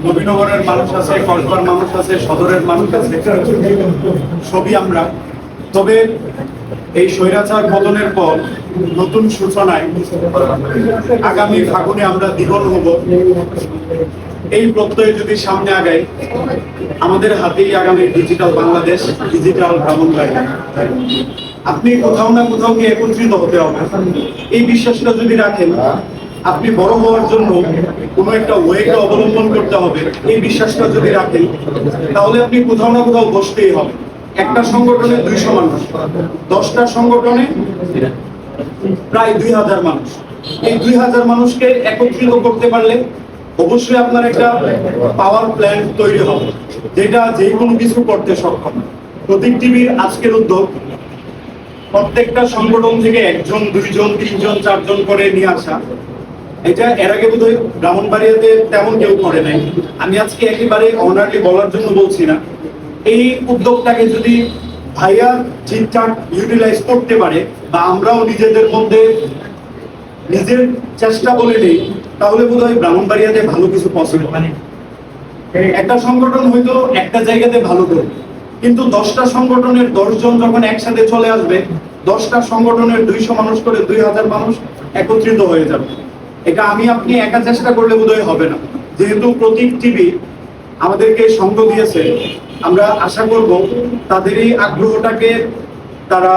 নবীনগরের মানুষ আছে, কসবার মানুষ আছে, সদরের মানুষ আছে, সবই আমরা। তবে এই স্বৈরাচার পতনের পর নতুন সূচনায় আগামী ফাগুনে আমরা দ্বিগুণ হব, এই প্রত্যয়ে যদি সামনে আগাই, আমাদের হাতেই আগামী ডিজিটাল বাংলাদেশ, ডিজিটাল ব্রাহ্মণবাড়িয়া। আপনি কোথাও না কোথাও গিয়ে একত্রিত হতে হবে, এই বিশ্বাসটা যদি রাখেন, আপনি বড় হওয়ার জন্য কোনো একটা ওয়েকে অবলম্বন করতে হবে, এই বিশ্বাসটা যদি রাখেন, তাহলে আপনি কোথাও না কোথাও বসতেই হবে। একটা সংগঠনে 200 মানুষ, 10টা সংগঠনে প্রায় 2000 মানুষ। এই 2000 মানুষকে একত্রিত করতে পারলে অবশ্যই আপনার একটা পাওয়ার প্ল্যান তৈরি হবে, যেটা যে কোনো কিছু করতে সক্ষম। প্রতীক টিভির আজকের উদ্যোগ প্রত্যেকটা সংগঠন থেকে 1 জন 2 জন 3 জন 4 জন করে নিয়ে আসা। এটা এর আগে বোধহয় ব্রাহ্মণবাড়িয়াতে তেমন কেউ করে নাই। আমি আজকে একেবারে অনারলি বলার জন্য বলছি না। এই উদ্যোগটাকে যদি ভাইয়া ঠিকঠাক ইউটিলাইজ করতে পারে, বা আমরাও নিজেদের মধ্যে নিজের চেষ্টা বলে নেই, তাহলে বোধহয় ব্রাহ্মণবাড়িয়াতে ভালো কিছু পসিবল। একটা সংগঠন হয়তো একটা জায়গাতে ভালো করবে, কিন্তু 10টা সংগঠনের 10 জন যখন একসাথে চলে আসবে, 10টা সংগঠনের 200 মানুষ করে 2000 মানুষ একত্রিত হয়ে যাবে। এটা আমি আপনি একা চেষ্টা করলে বোধহয় হবে না। যেহেতু প্রতীক টিভি আমাদেরকে সঙ্গ দিয়েছে, আমরা আশা করব তাদের এই আগ্রহটাকে তারা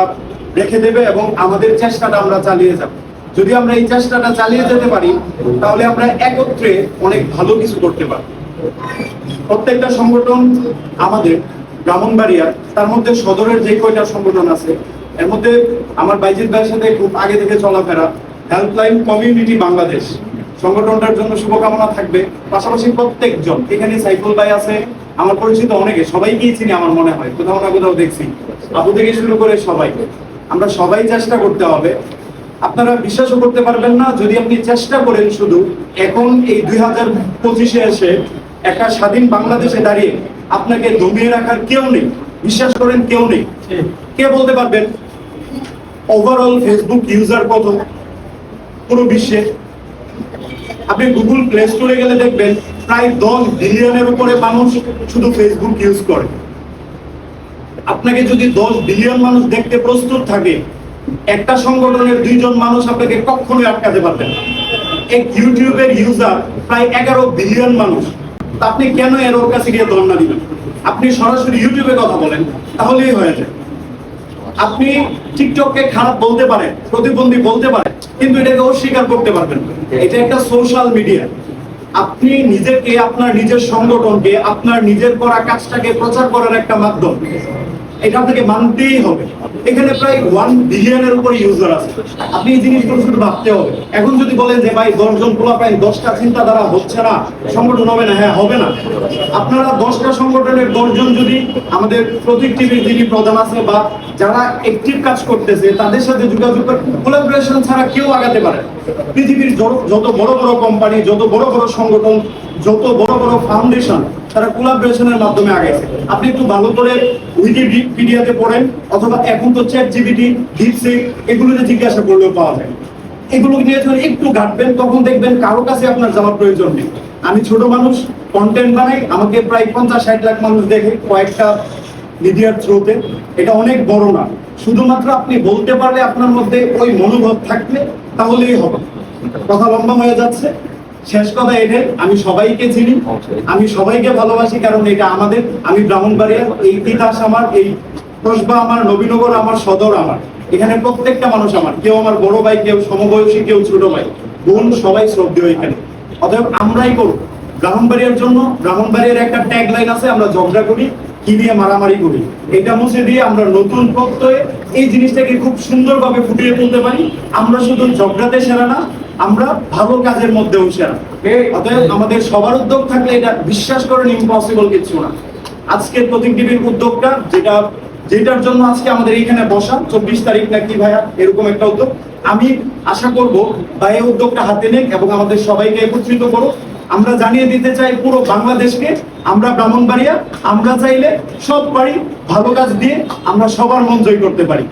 রেখে দেবে এবং আমাদের চেষ্টাটা আমরা চালিয়ে যাব। যদি আমরা এই চেষ্টাটা চালিয়ে যেতে পারি, তাহলে আমরা একত্রে অনেক ভালো কিছু করতে পারব। প্রত্যেকটা সংগঠন আমাদের ব্রাহ্মণবাড়িয়ার, তার মধ্যে সদরের যে কয়টা সংগঠন আছে, এর মধ্যে আমার বাইজিৎ ভাইয়ের সাথে খুব আগে থেকে চলাফেরা হেল্পলাইন কমিউনিটি বাংলাদেশ সংগঠনটার জন্য শুভকামনা থাকবে। পাশাপাশি প্রত্যেকজন, এখানে সাইফুল ভাই আছে, আমার পরিচিত অনেকে, সবাইকেই চিনি আমার মনে হয়, কোথাও না কোথাও দেখছি, আবু থেকে শুরু করে সবাই। আমরা সবাই চেষ্টা করতে হবে। আপনারা বিশ্বাসও করতে পারবেন না, যদি আপনি চেষ্টা করেন শুধু, এখন এই 2025-এ এসে একটা স্বাধীন বাংলাদেশে দাঁড়িয়ে আপনাকে দমিয়ে রাখার কেউ নেই। বিশ্বাস করেন, কেউ নেই। কে বলতে পারবেন ওভারঅল ফেসবুক ইউজার কত পুরো বিশ্বে? আপনি গুগল প্লে স্টোরে গেলে দেখবেন প্রায় 10 বিলিয়নের উপরে মানুষ শুধু ফেসবুক ইউজ করে। আপনাকে যদি 10 বিলিয়ন মানুষ দেখতে প্রস্তুত থাকে, একটা সংগঠনের 2 জন মানুষ আপনাকে কখনোই আটকাতে পারবেন না। এক ইউটিউবের ইউজার প্রায় 11 বিলিয়ন মানুষ। আপনি কেন এর ওর কাছে গিয়ে ধর্ণা দিবেন? আপনি সরাসরি ইউটিউবে কথা বলেন, তাহলেই হয়ে যায়। আপনি টিকটককে খারাপ বলতে পারেন, প্রতিবন্ধী বলতে পারেন, কিন্তু এটাকে অস্বীকার করতে পারবেন। এটা একটা সোশ্যাল মিডিয়া। আপনি নিজেকে, আপনার নিজের সংগঠনকে, আপনার নিজের করা কাজটাকে প্রচার করার একটা মাধ্যম, এটা আপনাকে মানতেই হবে। এখানে প্রায় 1 বিলিয়নের উপরে ইউজার আছে। আপনি এই জিনিসগুলো শুধু ভাবতে হবে। এখন যদি বলেন যে ভাই 10 জন পোলাপাইন 10টা চিন্তাধারা হচ্ছে না, সংগঠন হবে না, হ্যাঁ হবে না। আপনারা 10টা সংগঠনের 10 জন যদি আমাদের প্রতীক টিভির যিনি প্রধান আছে বা যারা অ্যাক্টিভ কাজ করতেছে তাদের সাথে যোগাযোগ করে, কোলাবোরেশন ছাড়া কেউ আগাতে পারে। পৃথিবীর যত বড় বড় কোম্পানি, যত বড় বড় সংগঠন, যত বড় বড় ফাউন্ডেশন, তারা কোলাবোরেশনের মাধ্যমে আগাইছে। আপনি একটু ভালো করে উইকিপিডিয়াতে পড়েন, অথবা এখন তো চ্যাটজিপিটি, ডিপসিক, এগুলোতে জিজ্ঞাসা করলেও পাওয়া যায়। এগুলো নিয়ে যখন একটু ঘাটবেন, তখন দেখবেন কারো কাছে আপনার যাওয়ার প্রয়োজন নেই। আমি ছোট মানুষ, কন্টেন্ট বানাই, আমাকে প্রায় 50-60 লাখ মানুষ দেখে কয়েকটা মিডিয়ার থ্রুতে। এটা অনেক বড় না, শুধুমাত্র আপনি বলতে পারলে, আপনার মধ্যে ওই মনোভাব থাকলে, তাহলেই হবে। কথা লম্বা হয়ে যাচ্ছে, শেষ কথা এটাই, আমি সবাইকে চিনি, আমি সবাইকে ভালোবাসি, কারণ এটা আমাদের। আমি ব্রাহ্মণবাড়িয়া, এই তিতাস আমার, এই কসবা আমার, নবীনগর আমার, সদর আমার। এখানে প্রত্যেকটা মানুষ আমার, কেউ আমার বড় ভাই, কেউ সমবয়সী, কেউ ছোট ভাই, বোন, সবাই শ্রদ্ধেয় এখানে। অতএব আমরাই করব ব্রাহ্মণবাড়িয়ার জন্য। ব্রাহ্মণবাড়িয়ার একটা ট্যাগ লাইন আছে, আমরা ঝগড়া করি, কি দিয়ে মারামারি করি। এটা মুছে দিয়ে আমরা নতুন প্রত্যয়ে এই জিনিসটাকে খুব সুন্দরভাবে ফুটিয়ে তুলতে পারি। আমরা শুধু ঝগড়াতে সেরা না, আমরা ভালো কাজের মধ্যেও সেরা। অতএব আমাদের সবার উদ্যোগ থাকলে, এটা বিশ্বাস করেন ইম্পসিবল কিছু না। আজকের প্রতীক টিভির উদ্যোগটা, যেটার জন্য আজকে আমাদের এইখানে বসা, 24 তারিখ নাকি ভাইয়া, এরকম একটা উদ্যোগ, আমি আশা করব ভাইয়া উদ্যোগটা হাতে নেন এবং আমাদের সবাইকে একত্রিত করো। আমরা জানিয়ে দিতে চাই পুরো বাংলাদেশকে, আমরা ব্রাহ্মণবাড়িয়া, আমরা চাইলে সব পারি, ভালো কাজ দিয়ে আমরা সবার মন জয় করতে পারি।